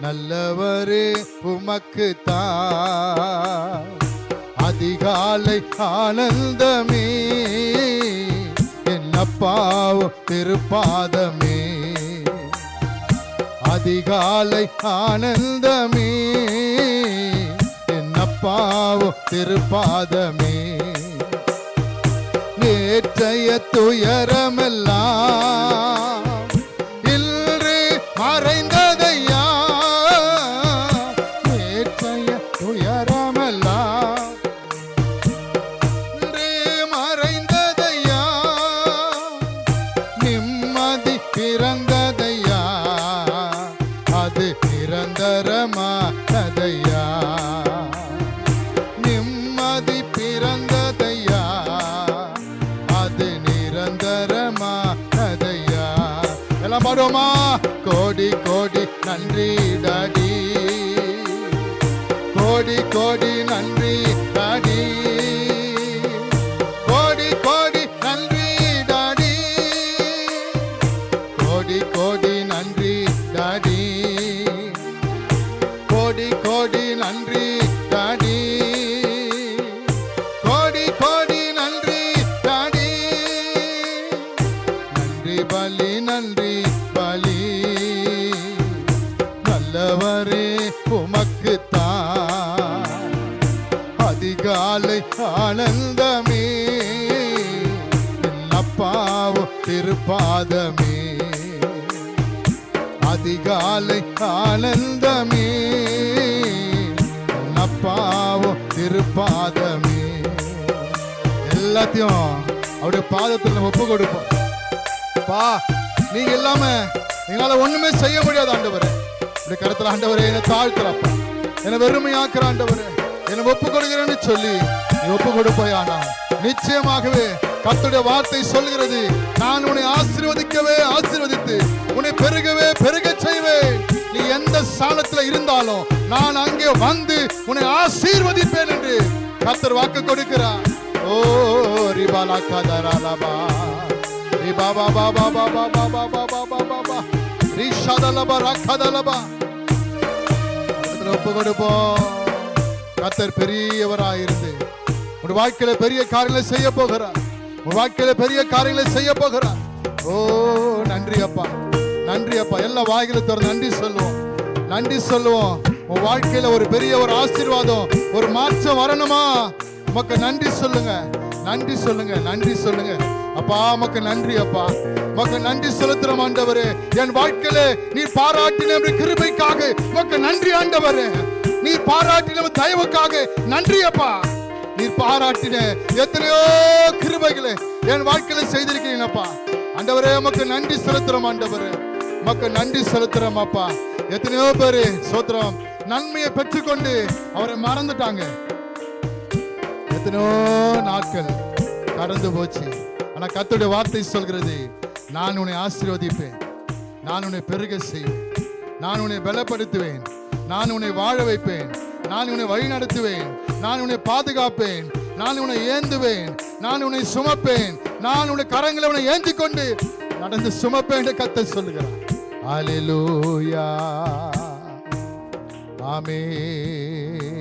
நல்லவரே உமக்கு தான் அதிகாலை ஆனந்தமே, என்னப்பாவும் திருப்பாதமே. அதிகாலை ஆனந்தமே, என்னப்பாவும் திருப்பாதமே. நேற்றைய துயரமெல்லாம் இன்று மறைந்ததையா, நேற்றைய துயரமெல்லாம் இன்று மறைந்ததையா, நிம்மதி பிறந்ததையா, அது நிரந்தரமானதையா. நிம்மதி பிறந்ததையா, அது நிரந்தரமானதையா. எல்லாம் பாடுவோமா? கோடி கோடி நன்றி டாடி, கோடி கோடி நன்றி டாடி, கோடி கோடி நன்றி டாடி, கோடி கோடி நன்றி டாடி, கோடி கோடி நன்றி டாடி, கோடி கோடி நன்றி டாடி. நன்றி பலி நன்றி பலி, நல்லவரே உமக்கு தான் அதிகாலை ஆனந்தமே, என்னப்பாவும் திருப்பாதமே. அதிகாலை ஆனந்தமே, என்னப்பாவும் திருப்பாதமே. எல்லாத்தையும் அவருடைய பாதத்தில் ஒப்பு கொடுப்போம். பா, நீங்க இல்லாம எங்களால ஒண்ணுமே செய்ய முடியாது ஆண்டவரே. இப்படி கருத்துல ஆண்டவரே என்னை தாழ்த்துறப்பா, என்னை வெறுமையாக்குற ஆண்டவரே, என்னை ஒப்பு கொடுக்கிறேன்னு சொல்லி நீ ஒப்பு கொடுப்போயானா நிச்சயமாகவே கர்த்தருடைய வார்த்தை சொல்கிறது, நான் உன்னை ஆசீர்வதிக்கவே ஆசீர்வதித்து உன்னை பெருகவே பெருக செய்வேன். நீ எந்த ஸ்தானத்துல இருந்தாலும் நான் அங்கே வந்து உன்னை ஆசீர்வதிப்பேன் என்று கர்த்தர் வாக்கு கொடுக்கிறார். ஓ ரிபாலா கதராலபா, ரிபாபா பாபா பாபா பாபா பாபா பாபா ரிஷாதலபா ரக்கதலபா. ஒப்பு கொடுப்போம். கர்த்தர் பெரியவராயிருந்து உன் வாழ்க்கையில பெரிய காரியங்களை செய்ய போகிறார். உன் வாழ்க்கையில பெரிய காரியங்களை செய்ய போகிறார். ஓ நன்றி அப்பா, நன்றி அப்பா. எல்லா வாய்களை திறந்து நன்றி சொல்லுவோம், நன்றி சொல்லுவோம். உன் வாழ்க்கையில ஒரு பெரிய ஒரு ஆசீர்வாதம், ஒரு மாற்றம் வரணுமா? உமக்கு நன்றி சொல்லுங்க, நன்றி சொல்லுங்க, நன்றி சொல்லுங்க. அப்பா உமக்கு நன்றி அப்பா, உமக்கு நன்றி செலுத்துறோம் ஆண்டவரே. என் வாழ்க்கையில நீ பாராட்டின கிருபைக்காக உமக்கு நன்றி ஆண்டவரே. நீ பாராட்டின தயவுக்காக நன்றி அப்பா. நீ பாராட்டின எத்தனையோ கிருபைகளை என் வாழ்க்கையில செய்திருக்கிறீங்கப்பா ஆண்டவரே. உமக்கு நன்றி செலுத்துறோம் ஆண்டவரே, உமக்கு நன்றி செலுத்துறோம் அப்பா. எத்தனையோ பேரு சோத்திரம் நன்மையை பெற்றுக்கொண்டு அவரை மறந்துட்டாங்க. எத்தனையோ நாட்கள் கடந்து போச்சு. ஆனா கர்த்தருடைய வார்த்தை சொல்கிறது, நான் உன்னை ஆசீர்வதிப்பேன், நான் உன்னை பெருக செய்வேன், நான் உன்னை பலப்படுத்துவேன், நான் உன்னை வாழ வைப்பேன், நான் உன்னை வழி நடத்துவேன், நான் உன்னை பாதுகாப்பேன், நான் உன்னை ஏந்துவேன், நான் உன்னை சுமப்பேன், நான் உன்னை கரங்களை உன்னை ஏந்தி கொண்டு நடந்து சுமப்பேன் என்று கர்த்தர் சொல்லுகிறார். அல்லேலூயா, ஆமென்.